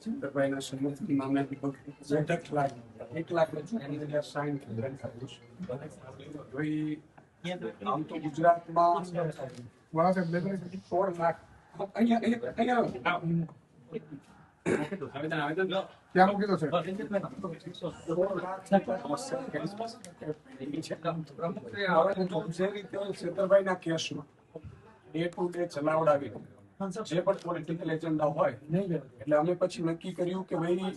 ચંદ્રભાઈના સમર્થનમાં અમે લગભગ 1,00,000 સાઇન કરી. આમ તો ગુજરાતમાં 16 લાખ અહીંયા ક્યાં મૂકી દો છેતરભાઈના કેસમાં ડે ટુ ડે ચલાવડાવી જે પણ પોલિટિકલ એજન્ડા હોય એટલે અમે પછી નક્કી કર્યું કે ભાઈ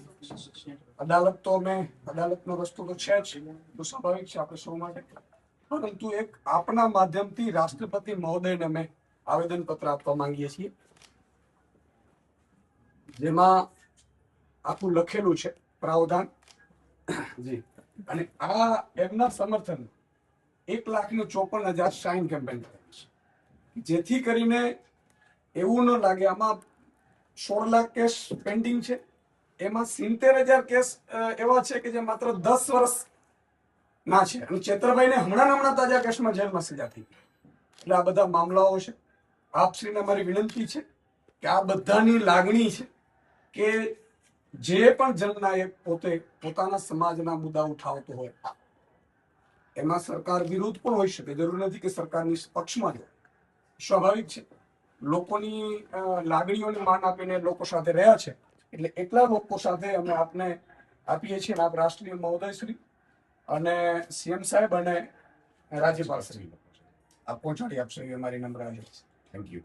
અદાલતનો રસ્તો તો છે જ, તો સ્વાભાવિક છે આપણે સૌ માટે, પરંતુ એક આપના માધ્યમથી રાષ્ટ્રપતિ મહોદયને અમે આવેદન પત્ર આપવા માંગીએ છીએ, જેમાં આખું લખેલું છે પ્રાવધાન જી, અને આ એમના સમર્થન 1,54,000 સાઇન કેમ્પેન કરેલી છે, જેથી કરીને એવું ન લાગે આમાં 16 લાખ કેસ પેન્ડિંગ છે, એમાં 70,000 કેસ એવા છે કે જે માત્ર 10 વર્ષ ના છે, અને ચેતરભાઈને હમણાં તાજા કેસમાં જેલમાં સજા થઈ. એટલે આ બધા મામલાઓ છે. આપશ્રીને મારી વિનંતી છે કે આ બધાની લાગણી છે કે જે પણ જનનાયક પોતાના સમાજના મુદ્દા ઉઠાવતો હોય એમાં સરકાર વિરુદ્ધ પણ હોઈ શકે, જરૂર નથી કે સરકારની પક્ષમાં જ. સ્વાભાવિક છે, લોકોની લાગણીઓને માન આપીને લોકો સાથે રહ્યા છે, એટલે એટલા લોકો સાથે અમે આપને આપીએ છીએ. આપ રાષ્ટ્રીય મહોદય શ્રી અને સીએમ સાહેબ અને રાજ્યપાલ શ્રી આપ પહોંચાડી આપશો એ મારી નમ્ર છે. Thank you.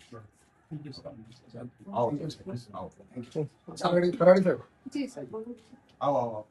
આવો.